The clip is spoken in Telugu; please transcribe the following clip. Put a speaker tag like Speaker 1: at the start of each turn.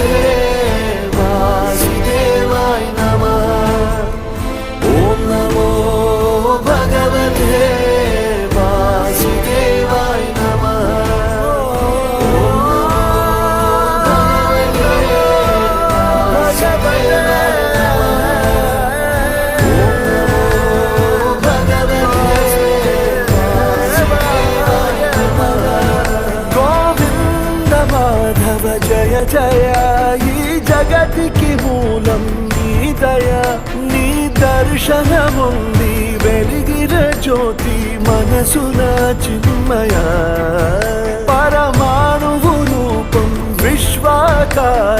Speaker 1: భగవతే వాసుదేవాయ నమః. ఓం నమో భగవతే వాసుదేవాయ నమః. జయ జయ ఈ జగతికి మూలం నీ దయ, నీ దర్శనముంది వెలిగిన జ్యోతి మనసున చిన్మయ. పరమాణువు రూపం విశ్వాకార